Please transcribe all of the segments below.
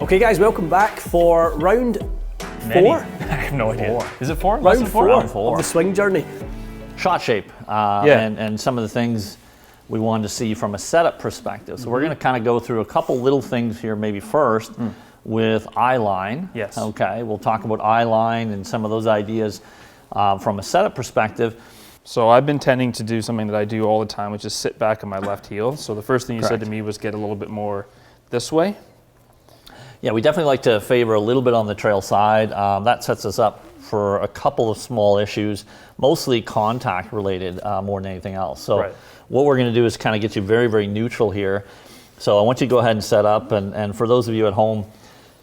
Okay guys, welcome back for round four. I have no idea. Is it four? Round four, Round four of the swing journey. Shot shape and some of the things we wanted to see from a setup perspective. So we're going to kind of go through a couple little things here maybe first with eye line. Yes. Okay, we'll talk about eye line and some of those ideas from a setup perspective. So I've been tending to do something that I do all the time, which is sit back on my left heel. So the first thing you said to me was get a little bit more this way. Yeah, we definitely like to favor a little bit on the trail side. That sets us up for a couple of small issues, mostly contact related more than anything else. So what we're going to do is kind of get you very, very neutral here. So I want you to go ahead and set up. And for those of you at home,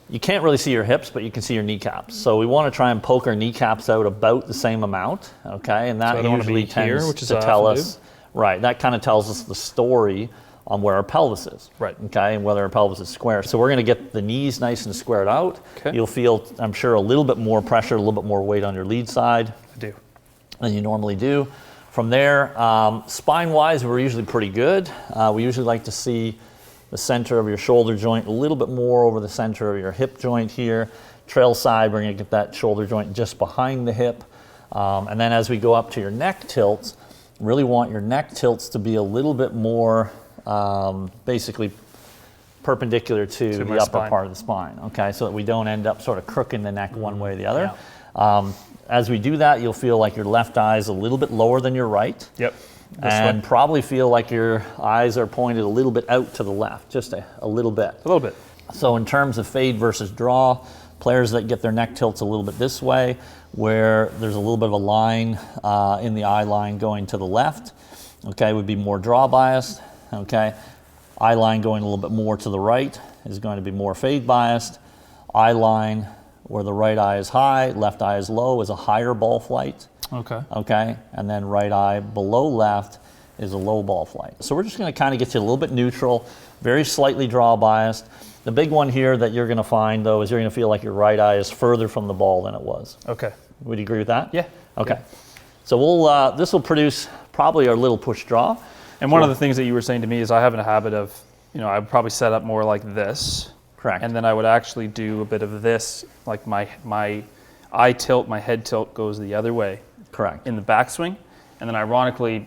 you can't really see your hips, but you can see your kneecaps. So we want to try and poke our kneecaps out about the same amount, okay? And that usually tends to tell us, that kind of tells us the story on where our pelvis is, okay, and whether our pelvis is square. So we're going to get the knees nice and squared out. You'll feel, I'm sure, a little bit more pressure, a little bit more weight on your lead side than you normally do. From there, spine-wise, we're usually pretty good. We usually like to see the center of your shoulder joint a little bit more over the center of your hip joint here. Trail side, we're going to get that shoulder joint just behind the hip. And then as we go up to your neck tilts, really want your neck tilts to be a little bit more basically perpendicular to the upper part of the spine, okay? So that we don't end up sort of crooking the neck one way or the other. As we do that, you'll feel like your left eye is a little bit lower than your right. And probably feel like your eyes are pointed a little bit out to the left, just a little bit. A little bit. So in terms of fade versus draw, players that get their neck tilts a little bit this way, where there's a little bit of a line in the eye line going to the left, okay, would be more draw biased, okay. Eye line going a little bit more to the right is going to be more fade biased. Eye line where the right eye is high, left eye is low is a higher ball flight. Okay, and then right eye below left is a low ball flight. So we're just going to kind of get you a little bit neutral, very slightly draw biased. The big one here that you're going to find, though, is you're going to feel like your right eye is further from the ball than it was. Would you agree with that? Yeah. Okay. So we'll this will produce probably our little push draw. And one of the things that you were saying to me is I have a habit of, I would probably set up more like this. And then I would actually do a bit of this, like my eye tilt, my head tilt goes the other way. In the backswing, and then ironically,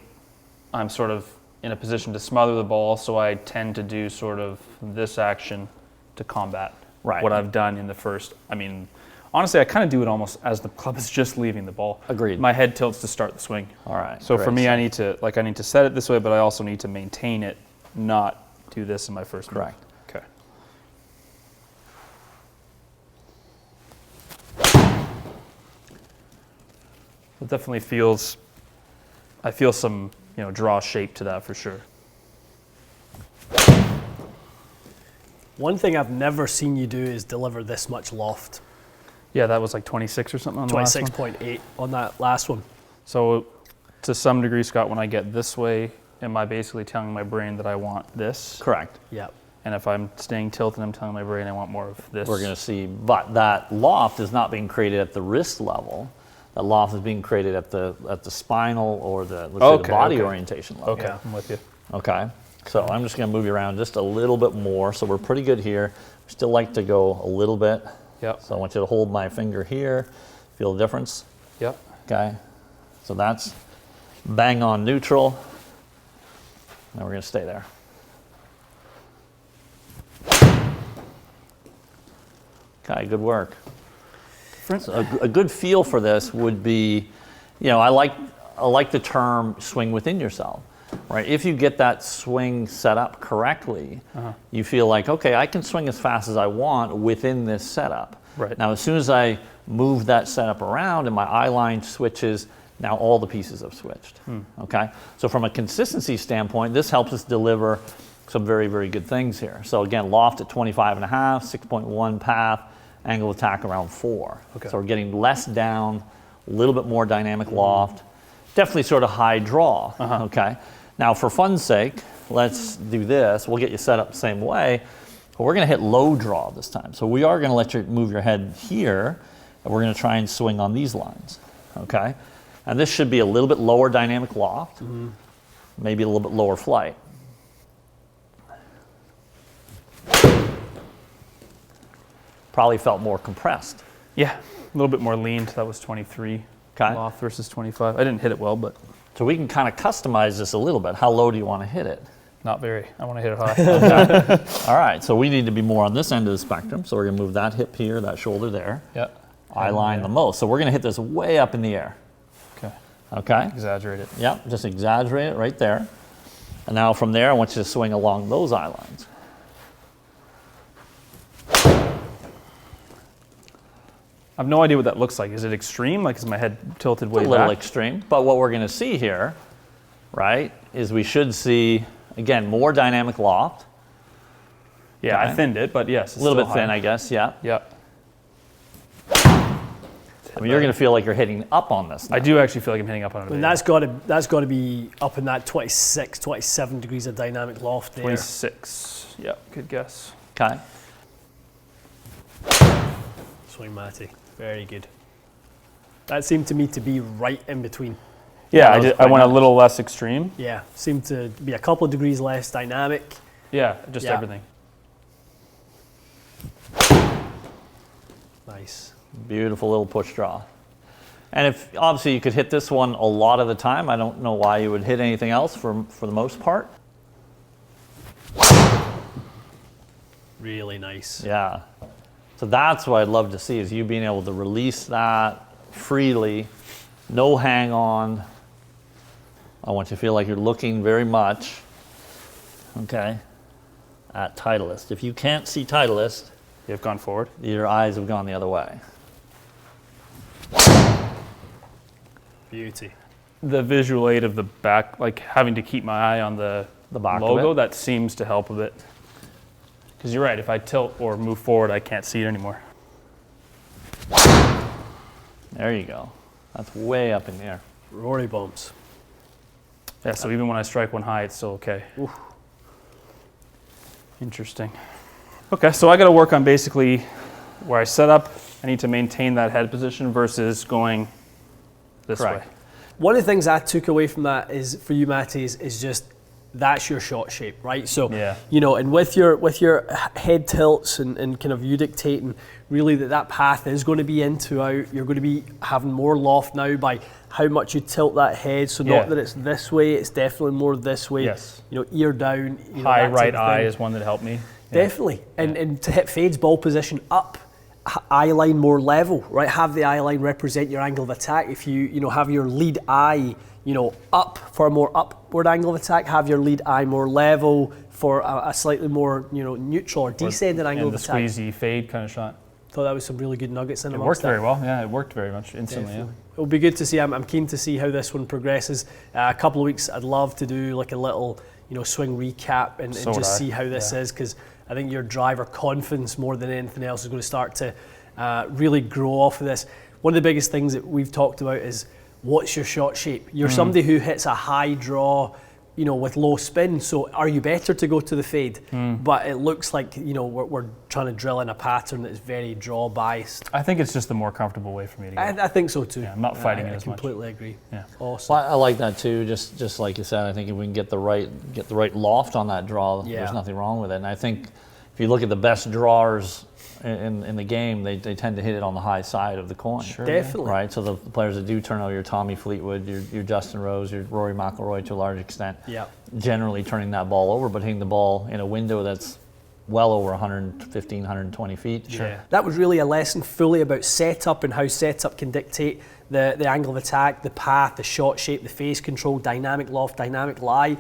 I'm sort of in a position to smother the ball, so I tend to do sort of this action to combat what I've done in the first. I mean, honestly, I kind of do it almost as the club is just leaving the ball. Agreed. My head tilts to start the swing. So for me, I need to set it this way, but I also need to maintain it, not do this in my first move. Okay. It definitely feels, I feel some, draw shape to that for sure. One thing I've never seen you do is deliver this much loft. Yeah, that was like 26 or something on the last one. 26.8 on that last one. So to some degree, Scott, when I get this way, am I basically telling my brain that I want this? And if I'm staying tilted, I'm telling my brain I want more of this. We're going to see, but that loft is not being created at the wrist level. That loft is being created at the spinal or the body orientation level. I'm with you. Okay, so I'm just going to move you around just a little bit more. So we're pretty good here. We still like to go a little bit. So I want you to hold my finger here. Feel the difference? Okay, so that's bang on neutral. Now we're going to stay there. Okay, good work. So a good feel for this would be, I like the term swing within yourself, right? If you get that swing set up correctly, you feel like, okay, I can swing as fast as I want within this setup. Now, as soon as I move that setup around and my eye line switches, now all the pieces have switched, okay? So from a consistency standpoint, this helps us deliver some very, very good things here. So again, loft at 25.5, 6.1 path, angle of attack around 4. So we're getting less down, a little bit more dynamic loft, definitely sort of high draw, okay? Now for fun's sake, let's do this. We'll get you set up the same way, but we're gonna hit low draw this time. So we are gonna let you move your head here, and we're gonna try and swing on these lines, okay? And this should be a little bit lower dynamic loft, maybe a little bit lower flight. probably felt more compressed. Yeah, a little bit more leaned. That was 23 Okay. loft versus 25. I didn't hit it well, but So we can kind of customize this a little bit. How low do you want to hit it? not very. I want to hit it high. All right, so we need to be more on this end of the spectrum. So we're going to move that hip here, that shoulder there. Yeah. Eye line the most. So we're going to hit this way up in the air. Okay. Okay? Exaggerate it. Yep, just exaggerate it right there. And now from there, I want you to swing along those eye lines. I have no idea what that looks like. Is it extreme? Like, is my head tilted way A little back? extreme. But what we're going to see here, right, is we should see, again, more dynamic loft. Yeah, Okay. I thinned it, but yes. A little bit thin, I guess, yeah. Yeah. I mean, you're going to feel like you're hitting up on this now. I do actually feel like I'm hitting up on it. And that's got to be up in that 26, 27 degrees of dynamic loft there. 26. Yeah, good guess. Okay. Swing, Matty. Very good. That seemed to me to be right in between. Yeah, that was I went a quite little less extreme. Yeah, seemed to be a couple of degrees less dynamic. Yeah, just Yeah. everything. Nice. Beautiful little push draw. And if obviously you could hit this one a lot of the time, I don't know why you would hit anything else for the most part. Really nice. Yeah. So that's what I'd love to see, is you being able to release that freely, no hang on. I want you to feel like you're looking very much, okay, at Titleist. If you can't see Titleist, You've gone forward. your eyes have gone the other way. Beauty. The visual aid of the back, like having to keep my eye on the back of logo, it. that seems to help a bit. Because you're right, if I tilt or move forward, I can't see it anymore. There you go. That's way up in the air. Rory bumps. Yeah, so even when I strike one high, it's still okay. Oof. Interesting. Okay, so I got to work on basically where I set up. I need to maintain that head position versus going this Correct. way. One of the things I took away from that is, for you, Matty, is just that's your shot shape, right? So, Yeah. you know, and with your head tilts and kind of you dictating really that path is going to be in to out. You're going to be having more loft now by how much you tilt that head. So Yeah. not that it's this way, it's definitely more this way. Yes. You know, ear down. You know, High that type right of eye thing. is one that helped me. Yeah. Definitely. And to hit fades, ball position up, eye line more level, right? Have the eye line represent your angle of attack. If you know, have your lead eye, you know, up for a more upward angle of attack, have your lead eye more level for a slightly more, you know, neutral or descending angle And of the attack. sweezy fade kind of shot. Thought that was some really good nuggets in It amongst worked that. very well. Yeah, it worked very much instantly. Definitely. It'll be good to see. I'm keen to see how this one progresses. A couple of weeks, I'd love to do like a little, you know, swing recap and So would just I. see how this is, because I think your driver confidence more than anything else is going to start to really grow off of this. One of the biggest things that we've talked about is what's your shot shape. You're somebody who hits a high draw, you know, with low spin. So are you better to go to the fade? But it looks like, you know, we're trying to drill in a pattern that's very draw biased. I think it's just the more comfortable way for me to go. I think so too. Yeah, I'm not fighting it I as much. completely agree. Yeah. Awesome. Well, I like that too. Just like you said, I think if we can get the right loft on that draw, Yeah. there's nothing wrong with it. And I think if you look at the best drawers in the game, they tend to hit it on the high side of the coin. Sure. Definitely. Right, so the players that do turn out, your Tommy Fleetwood, your Justin Rose, your Rory McIlroy to a large extent, Yeah. generally turning that ball over, but hitting the ball in a window that's well over 115, 120 feet. Yeah. That was really a lesson fully about setup and how setup can dictate the angle of attack, the path, the shot shape, the face control, dynamic loft, dynamic lie,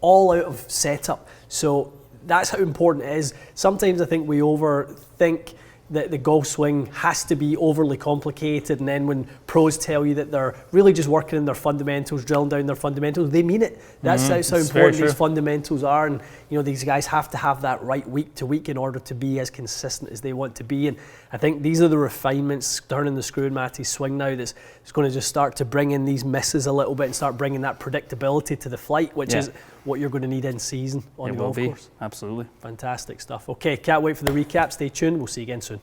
all out of setup. So that's how important it is. Sometimes I think we overthink that the golf swing has to be overly complicated, and then when pros tell you that they're really just working in their fundamentals, drilling down their fundamentals, they mean it. That's how It's important very these true. fundamentals are, and you know, these guys have to have that right week to week in order to be as consistent as they want to be. And I think these are the refinements, turning the screw in Matty's swing now, that's going to just start to bring in these misses a little bit and start bringing that predictability to the flight, which Yeah. is what you're going to need in season on It the will golf be. course. Absolutely. Fantastic stuff. Okay, can't wait for the recap. Stay tuned. We'll see you again soon.